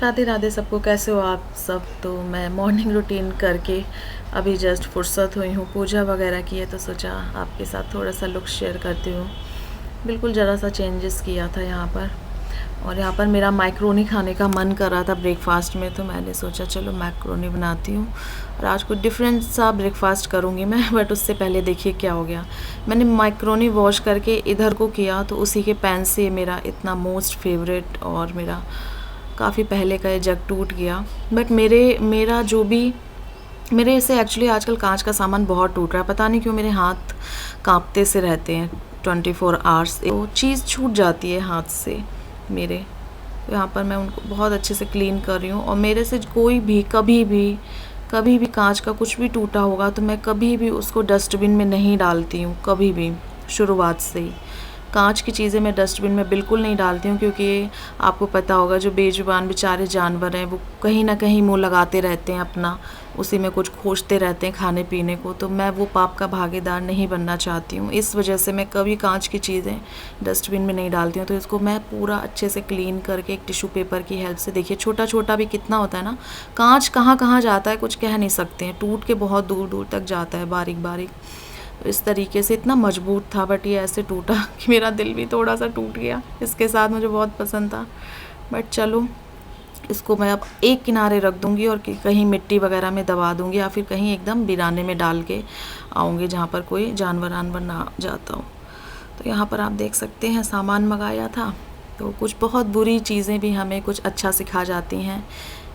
राधे राधे सबको। कैसे हो आप सब? तो मैं मॉर्निंग रूटीन करके अभी जस्ट फुर्सत हुई हूँ, पूजा वगैरह की है, तो सोचा आपके साथ थोड़ा सा लुक शेयर करती हूँ। बिल्कुल ज़रा सा चेंजेस किया था यहाँ पर। और यहाँ पर मेरा मैक्रोनी खाने का मन कर रहा था ब्रेकफास्ट में, तो मैंने सोचा चलो मैक्रोनी बनाती हूँ और आज कुछ डिफरेंट सा ब्रेकफास्ट करूँगी मैं। बट उससे पहले देखिए क्या हो गया। मैंने मैक्रोनी वॉश करके इधर को किया, तो उसी के पैन से मेरा इतना मोस्ट फेवरेट और मेरा काफ़ी पहले का ये जग टूट गया। बट मेरा जो भी मेरे से एक्चुअली आजकल कांच का सामान बहुत टूट रहा है, पता नहीं क्यों मेरे हाथ कांपते से रहते हैं 24 आवर्स। तो चीज़ छूट जाती है हाथ से मेरे। तो यहाँ पर मैं उनको बहुत अच्छे से क्लीन कर रही हूँ। और मेरे से कोई भी कभी भी कांच का कुछ भी टूटा होगा तो मैं कभी भी उसको डस्टबिन में नहीं डालती हूँ, कभी भी। शुरुआत से ही कांच की चीज़ें मैं डस्टबिन में बिल्कुल नहीं डालती हूँ, क्योंकि आपको पता होगा जो बेजुबान बेचारे जानवर हैं वो कहीं ना कहीं मुंह लगाते रहते हैं अपना, उसी में कुछ खोजते रहते हैं खाने पीने को। तो मैं वो पाप का भागीदार नहीं बनना चाहती हूँ, इस वजह से मैं कभी कांच की चीज़ें डस्टबिन में नहीं डालती हूँ। तो इसको मैं पूरा अच्छे से क्लीन करके एक टिश्यू पेपर की हेल्प से, देखिए छोटा छोटा भी कितना होता है ना, कांच कहाँ कहाँ जाता है कुछ कह नहीं सकते हैं, टूट के बहुत दूर दूर तक जाता है बारीक बारीक। तो इस तरीके से इतना मजबूत था, बट ये ऐसे टूटा कि मेरा दिल भी थोड़ा सा टूट गया। इसके साथ मुझे बहुत पसंद था, बट चलो इसको मैं अब एक किनारे रख दूंगी और कहीं मिट्टी वगैरह में दबा दूंगी, या फिर कहीं एकदम बिराने में डाल के आऊँगी जहाँ पर कोई जानवर वानवर ना जाता हो। तो यहाँ पर आप देख सकते हैं सामान मंगाया था, तो कुछ बहुत बुरी चीज़ें भी हमें कुछ अच्छा सिखा जाती हैं।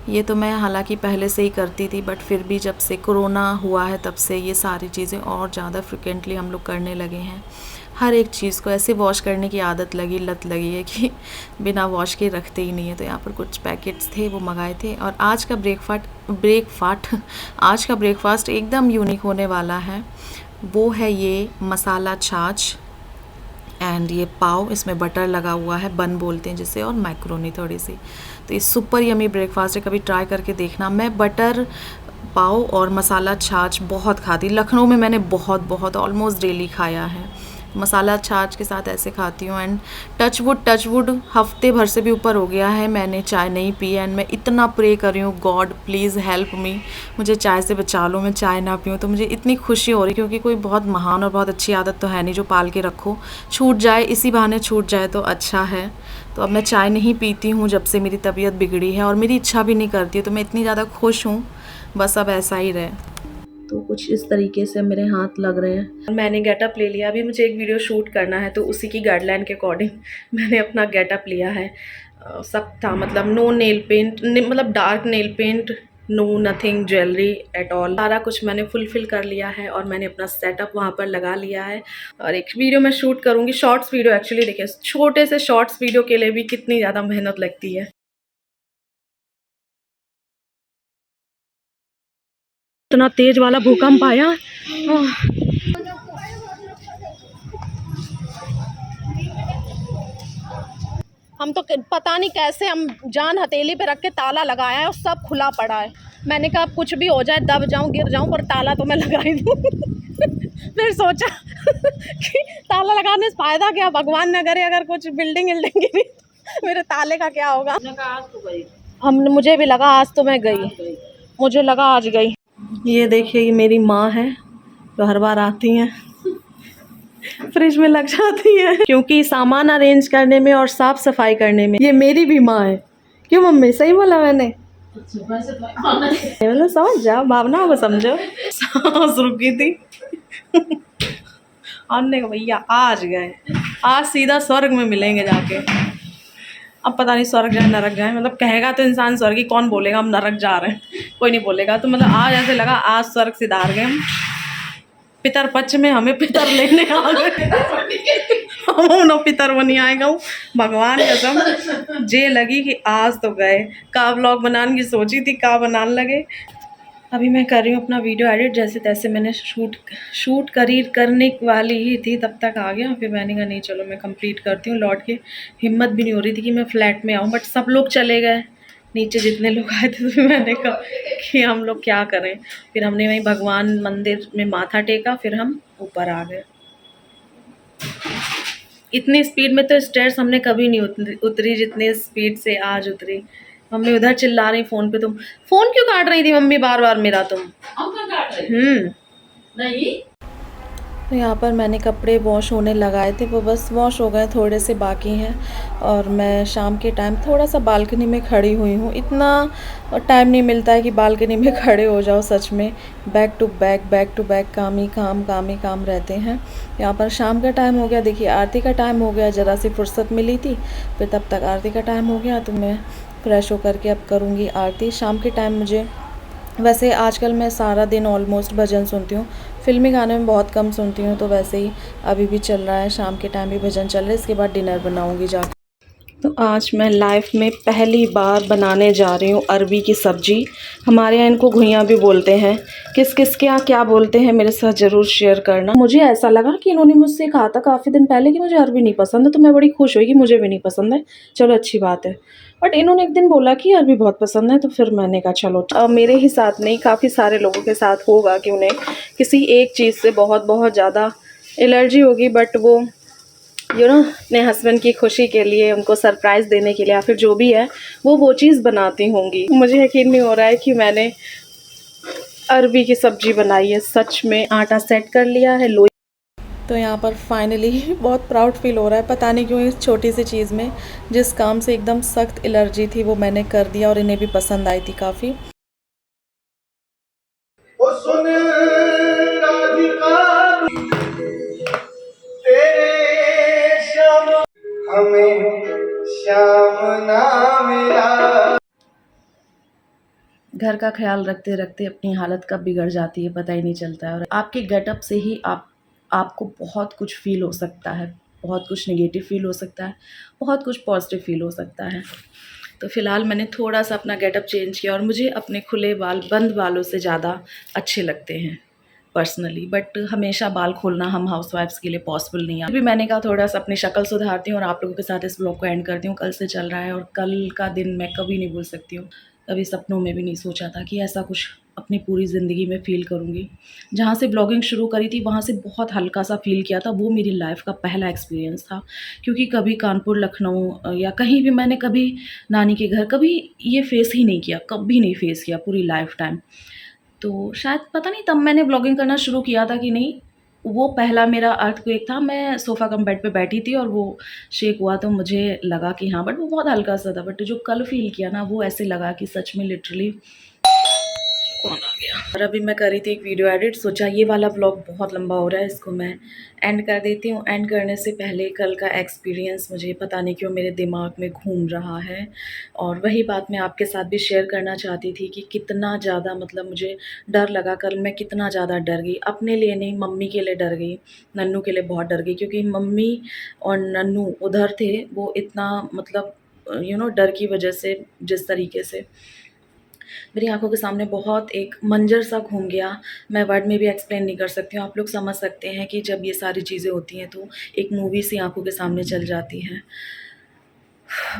ये तो मैं हालांकि पहले से ही करती थी, बट फिर भी जब से कोरोना हुआ है तब से ये सारी चीज़ें और ज़्यादा फ्रिक्वेंटली हम लोग करने लगे हैं। हर एक चीज़ को ऐसे वॉश करने की आदत लगी, लत लगी है कि बिना वॉश के रखते ही नहीं है। तो यहाँ पर कुछ पैकेट्स थे वो मंगाए थे। और आज का आज का ब्रेकफास्ट एकदम यूनिक होने वाला है। वो है ये मसाला छाछ एंड ये पाव, इसमें बटर लगा हुआ है, बन बोलते हैं जिसे, और मैक्रोनी थोड़ी सी। तो ये सुपर यमी ब्रेकफास्ट है, कभी ट्राई करके देखना। मैं बटर पाव और मसाला छाछ बहुत खाती, लखनऊ में मैंने बहुत ऑलमोस्ट डेली खाया है। मसाला छाछ के साथ ऐसे खाती हूँ। एंड टच वुड हफ्ते भर से भी ऊपर हो गया है मैंने चाय नहीं पी। एंड मैं इतना प्रे कर रही हूँ, गॉड प्लीज़ हेल्प मी, मुझे चाय से बचा लो, मैं चाय ना पीऊँ। तो मुझे इतनी खुशी हो रही, क्योंकि कोई बहुत महान और बहुत अच्छी आदत तो है नहीं जो पाल के रखो, छूट जाए इसी बहाने छूट जाए तो अच्छा है। तो अब मैं चाय नहीं पीती हूँ जब से मेरी तबीयत बिगड़ी है, और मेरी इच्छा भी नहीं करती है। तो मैं इतनी ज़्यादा खुश हूँ, बस अब ऐसा ही रहे। तो कुछ इस तरीके से मेरे हाथ लग रहे हैं। मैंने गेटअप ले लिया, अभी मुझे एक वीडियो शूट करना है, तो उसी की गाइडलाइन के अकॉर्डिंग मैंने अपना गेटअप लिया है। सब था, मतलब नो नेल पेंट, मतलब dark nail paint, no nothing jewellery at all, सारा कुछ मैंने फुलफिल कर लिया है। और मैंने अपना सेटअप वहाँ पर लगा लिया है। और एक वीडियो मैं शूट करूँगी, शॉर्ट्स वीडियो एक्चुअली। देखिए छोटे से शॉर्ट्स वीडियो के लिए भी कितनी ज़्यादा मेहनत लगती है। इतना तेज वाला भूकंप आया। हम तो पता नहीं कैसे हम जान हथेली पे रख के ताला लगाया है और सब खुला पड़ा है। मैंने कहा अब कुछ भी हो जाए, दब जाऊं गिर जाऊं, पर ताला तो मैं लगा ही दूं। फिर सोचा कि ताला लगाने से फायदा क्या, भगवान न करे अगर कुछ बिल्डिंग गिरी मेरे ताले का क्या होगा। मुझे भी लगा आज तो मैं गई, मुझे लगा आज गई। ये देखिए, ये मेरी माँ है जो हर बार आती हैं, फ्रिज में लग जाती है, क्योंकि सामान अरेंज करने में और साफ सफाई करने में ये मेरी भी माँ है। क्यों मम्मी, सही बोला मैंने? मतलब समझ जाओ, भावनाओं को समझो। सांस रुकी थी। हमने कहा भैया आज गए, आज सीधा स्वर्ग में मिलेंगे जाके। अब पता नहीं स्वर्ग जाए नरक जाए, मतलब कहेगा तो इंसान स्वर्ग ही, कौन बोलेगा हम नरक जा रहे हैं, कोई नहीं बोलेगा। तो मतलब आज ऐसे लगा आज स्वर्ग सिधार गए हम, पितर पक्ष में हमें पितर लेने आ गए। हम पितर बनी आएगा भगवान कसम। जे लगी कि आज तो गए, का व्लॉग बनाने की सोची थी, का बनाने लगे। अभी मैं कर रही हूँ अपना वीडियो एडिट, जैसे तैसे मैंने शूट करने वाली ही थी, तब तक आ गया। फिर मैंने कहा नहीं चलो मैं कंप्लीट करती हूँ लौट के। हिम्मत भी नहीं हो रही थी कि मैं फ्लैट में आऊँ, बट सब लोग चले गए, नीचे जितने लोग आए थे। तो फिर मैंने कहा कि हम लोग क्या करें। फिर हमने वहीं भगवान मंदिर में माथा टेका, फिर हम ऊपर आ गए। इतनी स्पीड में तो स्टेयर्स हमने कभी नहीं उतरी जितनी स्पीड से आज उतरी। मम्मी उधर चिल्ला रही फ़ोन पे। तुम फ़ोन क्यों काट रही थी मम्मी बार बार मेरा तुम? हम क्यों काट रहे थे? नहीं। तो यहाँ पर मैंने कपड़े वॉश होने लगाए थे, वो बस वॉश हो गए, थोड़े से बाकी हैं। और मैं शाम के टाइम थोड़ा सा बालकनी में खड़ी हुई हूँ। इतना टाइम नहीं मिलता है कि बालकनी में खड़े हो जाओ सच में। बैक टू बैक काम ही काम रहते हैं। यहाँ पर शाम का टाइम हो गया, देखिए आरती का टाइम हो गया, ज़रा सी फुर्सत मिली थी, फिर तब तक आरती का टाइम हो गया। तो मैं फ़्रेश होकर के अब करूँगी आरती। शाम के टाइम मुझे, वैसे आजकल मैं सारा दिन ऑलमोस्ट भजन सुनती हूँ, फ़िल्मी गाने में बहुत कम सुनती हूँ। तो वैसे ही अभी भी चल रहा है, शाम के टाइम भी भजन चल रहा है। इसके बाद डिनर बनाऊँगी जाके। तो आज मैं लाइफ में पहली बार बनाने जा रही हूँ अरबी की सब्ज़ी। हमारे यहाँ इनको घुइयाँ भी बोलते हैं। किस किस के यहाँ क्या बोलते हैं मेरे साथ ज़रूर शेयर करना। मुझे ऐसा लगा कि इन्होंने मुझसे कहा था काफ़ी दिन पहले कि मुझे अरबी नहीं पसंद है, तो मैं बड़ी खुश हुई कि मुझे भी नहीं पसंद है, चलो अच्छी बात है। बट इन्होंने एक दिन बोला कि अरबी बहुत पसंद है, तो फिर मैंने कहा चलो। मेरे ही साथ नहीं, काफ़ी सारे लोगों के साथ होगा कि उन्हें किसी एक चीज़ से बहुत बहुत ज़्यादा एलर्जी होगी, बट वो अपने हस्बैंड की खुशी के लिए, उनको सरप्राइज़ देने के लिए, या फिर जो भी है वो चीज़ बनाती होंगी। मुझे यकीन नहीं हो रहा है कि मैंने अरबी की सब्ज़ी बनाई है। सच में आटा सेट कर लिया है लोई। तो यहाँ पर फाइनली बहुत प्राउड फील हो रहा है, पता नहीं क्यों इस छोटी सी चीज़ में। जिस काम से एकदम सख्त एलर्जी थी वो मैंने कर दिया, और इन्हें भी पसंद आई थी काफ़ी। घर का ख्याल रखते रखते अपनी हालत कब बिगड़ जाती है पता ही नहीं चलता है। और आपके गेटअप से ही आपको बहुत कुछ फ़ील हो सकता है, बहुत कुछ नेगेटिव फ़ील हो सकता है, बहुत कुछ पॉजिटिव फ़ील हो सकता है। तो फ़िलहाल मैंने थोड़ा-सा अपना गेटअप चेंज किया, और मुझे अपने खुले बाल, बंद बालों से ज़्यादा अच्छे लगते हैं पर्सनली। बट हमेशा बाल खोलना हम हाउसवाइफ्स के लिए पॉसिबल नहीं है। फिर भी मैंने कहा थोड़ा-सा अपनी शक्ल सुधारती हूँ और आप लोगों के साथ इस ब्लॉग को एंड करती हूँ। कल से चल रहा है, और कल का दिन मैं कभी नहीं भूल सकती हूँ। कभी सपनों में भी नहीं सोचा था कि ऐसा कुछ अपनी पूरी ज़िंदगी में फ़ील करूँगी। जहाँ से ब्लॉगिंग शुरू करी थी वहाँ से बहुत हल्का-सा फ़ील किया था, वो मेरी लाइफ़ का पहला एक्सपीरियंस था। क्योंकि कभी कानपुर, लखनऊ या कहीं भी मैंने कभी नानी के घर कभी ये फ़ेस ही नहीं किया, कभी नहीं फ़ेस किया पूरी लाइफ़ टाइम। तो शायद पता नहीं तब मैंने ब्लॉगिंग करना शुरू किया था कि नहीं, वो पहला मेरा अर्थक्वेक था। मैं सोफ़ा कम बेड पे बैठी थी और वो शेक हुआ, तो मुझे लगा कि हाँ, बट वो बहुत हल्का-सा था। बट जो कल फ़ील किया ना, वो ऐसे लगा कि सच में लिटरली कौन आ गया। और अभी मैं कर रही थी एक वीडियो एडिट, सोचा ये वाला व्लॉग बहुत लंबा हो रहा है, इसको मैं एंड कर देती हूँ। एंड करने से पहले कल का एक्सपीरियंस मुझे पता नहीं क्यों मेरे दिमाग में घूम रहा है, और वही बात मैं आपके साथ भी शेयर करना चाहती थी कि कितना ज़्यादा मतलब मुझे डर लगा। कल मैं कितना ज़्यादा डर गई, अपने लिए नहीं, मम्मी के लिए डर गई, नन्नू के लिए बहुत डर गई। क्योंकि मम्मी और नन्नू उधर थे, वो इतना मतलब डर की वजह से, जिस तरीके से मेरी आँखों के सामने बहुत एक मंज़र सा घूम गया। मैं वर्ड में भी एक्सप्लेन नहीं कर सकती हूँ। आप लोग समझ सकते हैं कि जब ये सारी चीज़ें होती हैं तो एक मूवी सी आँखों के सामने चल जाती है।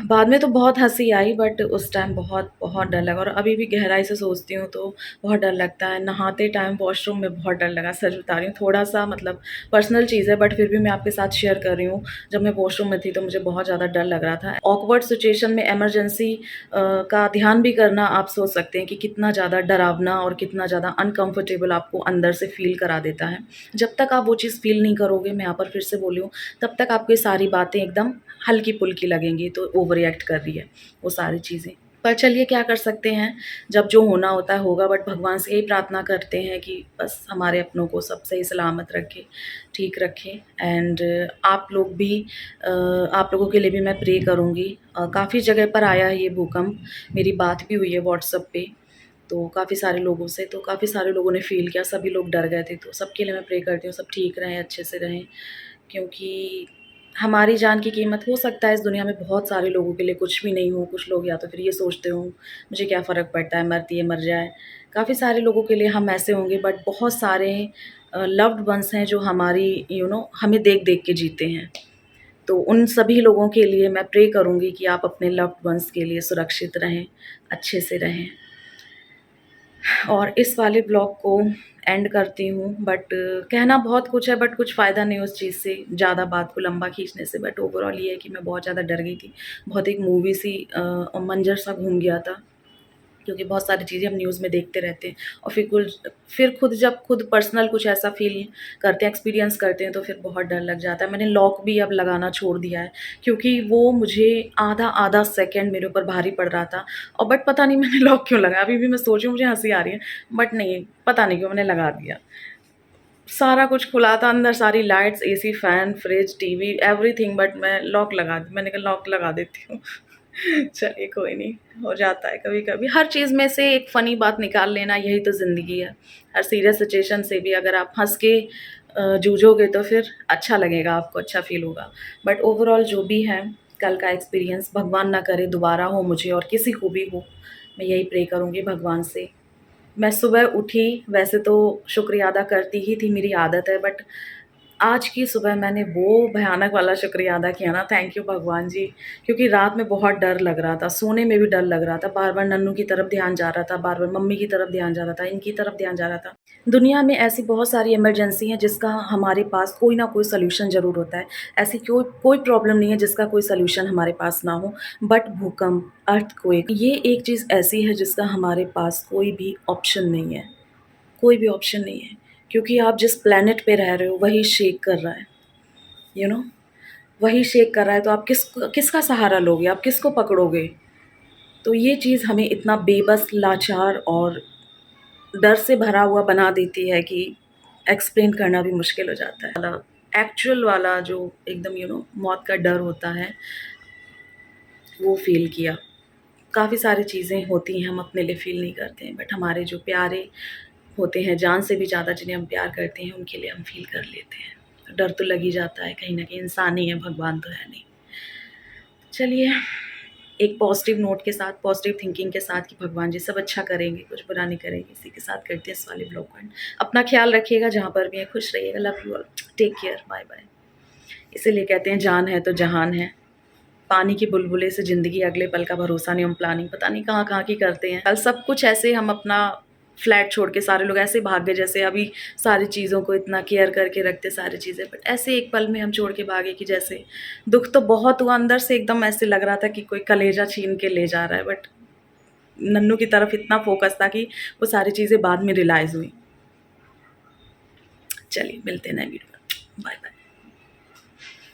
बाद में तो बहुत हँसी आई, बट उस टाइम बहुत बहुत डर लगा, और अभी भी गहराई से सोचती हूँ तो बहुत डर लगता है। नहाते टाइम वॉशरूम में बहुत डर लगा, सच बता रही हूँ। थोड़ा-सा मतलब पर्सनल चीज़ है, बट फिर भी मैं आपके साथ शेयर कर रही हूँ। जब मैं वॉशरूम में थी तो मुझे बहुत ज़्यादा डर लग रहा था। ऑकवर्ड सिचुएशन में इमरजेंसी का ध्यान भी करना, आप सोच सकते हैं कि कितना ज़्यादा डरावना और कितना ज़्यादा अनकम्फ़र्टेबल आपको अंदर से फ़ील करा देता है। जब तक आप वो चीज़ फ़ील नहीं करोगे, मैं यहाँ पर फिर से बोल रही हूँ, तब तक आपको ये सारी बातें एकदम हल्की-फुल्की लगेंगी, तो ओवर रिएक्ट कर रही है वो सारी चीज़ें। पर चलिए क्या कर सकते हैं, जब जो होना होता है होगा। बट भगवान से यही प्रार्थना करते हैं कि बस हमारे अपनों को सब सही सलामत रखे, ठीक रखे। एंड आप लोग भी आप लोगों के लिए भी मैं प्रे करूँगी। काफ़ी जगह पर आया है ये भूकंप, मेरी बात भी हुई है व्हाट्सएप पे, तो काफ़ी सारे लोगों से, तो काफ़ी सारे लोगों ने फ़ील किया, सभी लोग डर गए थे। तो सबके लिए मैं प्रे करती हूँ, सब ठीक रहें, अच्छे से रहें। क्योंकि हमारी जान की कीमत, हो सकता है इस दुनिया में बहुत सारे लोगों के लिए कुछ भी नहीं हो। कुछ लोग या तो फिर ये सोचते हों मुझे क्या फ़र्क पड़ता है, मरती है मर जाए। काफ़ी सारे लोगों के लिए हम ऐसे होंगे, बट बहुत सारे लव्ड वंस हैं जो हमारी हमें देख देख के जीते हैं। तो उन सभी लोगों के लिए मैं प्रे करूँगी कि आप अपने लव्ड वंस के लिए सुरक्षित रहें, अच्छे से रहें। और इस वाले ब्लॉग को एंड करती हूँ। बट कहना बहुत कुछ है, बट कुछ फ़ायदा नहीं उस चीज़ से, ज़्यादा बात को लंबा खींचने से। बट ओवरऑल ये है कि मैं बहुत ज़्यादा डर गई थी। बहुत एक मूवी सी मंज़र सा घूम गया था, क्योंकि बहुत सारी चीज़ें हम न्यूज़ में देखते रहते हैं और फिर खुद जब खुद पर्सनल कुछ ऐसा फ़ील करते हैं, एक्सपीरियंस करते हैं, तो फिर बहुत डर लग जाता है। मैंने लॉक भी अब लगाना छोड़ दिया है, क्योंकि वो मुझे आधा सेकंड मेरे ऊपर भारी पड़ रहा था। और बट पता नहीं मैंने लॉक क्यों लगाया? अभी भी मैं सोच रही हूँ, मुझे हँसी आ रही है, बट नहीं, पता नहीं क्यों मैंने लगा दिया। सारा कुछ खुला था अंदर, सारी lights, AC, fan, fridge, TV, everything, but मैं लॉक लगा दी। मैंने कहा लॉक लगा देती हूँ। चलिए कोई नहीं, हो जाता है कभी-कभी। हर चीज़ में से एक फ़नी बात निकाल लेना, यही तो ज़िंदगी है। हर सीरियस सिचुएशन से भी अगर आप हँस के जूझोगे तो फिर अच्छा लगेगा आपको, अच्छा फ़ील होगा। बट ओवरऑल जो भी है, कल का एक्सपीरियंस भगवान ना करे दोबारा हो मुझे और किसी को भी हो। मैं यही प्रे करूँगी भगवान से। मैं सुबह उठी, वैसे तो शुक्रिया अदा करती ही थी, मेरी आदत है, बट आज की सुबह मैंने वो भयानक वाला शुक्रिया अदा किया ना, थैंक यू भगवान जी, क्योंकि रात में बहुत डर लग रहा था, सोने में भी डर लग रहा था, बार-बार नन्नू की तरफ ध्यान जा रहा था, बार-बार मम्मी की तरफ ध्यान जा रहा था, इनकी तरफ ध्यान जा रहा था। दुनिया में ऐसी बहुत सारी इमरजेंसी हैं जिसका हमारे पास कोई ना कोई सॉल्यूशन ज़रूर होता है। ऐसी कोई कोई प्रॉब्लम नहीं है जिसका कोई सॉल्यूशन हमारे पास ना हो, बट भूकंप, अर्थक्वेक, ये एक चीज़ ऐसी है जिसका हमारे पास कोई भी ऑप्शन नहीं है। कोई भी ऑप्शन नहीं है, क्योंकि आप जिस प्लैनेट पे रह रहे हो वही शेक कर रहा है, यू नो वही शेक कर रहा है, तो आप किसका सहारा लोगे, आप किसको पकड़ोगे? तो ये चीज़ हमें इतना बेबस, लाचार और डर से भरा हुआ बना देती है कि एक्सप्लेन करना भी मुश्किल हो जाता है। एक्चुअल वाला जो एकदम मौत का डर होता है, वो फ़ील किया। काफ़ी सारी चीज़ें होती हैं हम अपने लिए फ़ील नहीं करते हैं, बट हमारे जो प्यारे होते हैं, जान से भी ज़्यादा जिन्हें हम प्यार करते हैं, उनके लिए हम फ़ील कर लेते हैं। डर तो लग ही जाता है, कहीं न कहीं इंसान ही है, भगवान तो है नहीं। चलिए, एक पॉज़िटिव नोट के साथ, पॉज़िटिव थिंकिंग के साथ कि भगवान जी सब अच्छा करेंगे, कुछ बुरा नहीं करेंगे, इसी के साथ करते हैं इस वाले ब्लॉग को एंड। अपना ख़्याल रखिएगा जहाँ पर भी हैं, खुश रहिएगा, love you all, take care, bye bye. इसीलिए कहते हैं जान है तो जहान है। पानी की बुलबुले से ज़िंदगी, अगले पल का भरोसा नहीं, हम प्लानिंग पता नहीं कहाँ-कहाँ की करते हैं। कल सब कुछ ऐसे हम अपना फ्लैट छोड़ के सारे लोग ऐसे भाग गए, जैसे अभी सारी चीज़ों को इतना केयर करके रखते सारी चीज़ें, बट ऐसे एक पल में हम छोड़ के भागे कि जैसे दुःख तो बहुत हुआ अंदर से, एकदम ऐसे लग रहा था कि कोई कलेजा छीन के ले जा रहा है, बट नन्नू की तरफ इतना फ़ोकस था कि वो सारी चीज़ें बाद में रियलाइज़ हुई। चलिए मिलते हैं नए वीडियो में। बाय-बाय।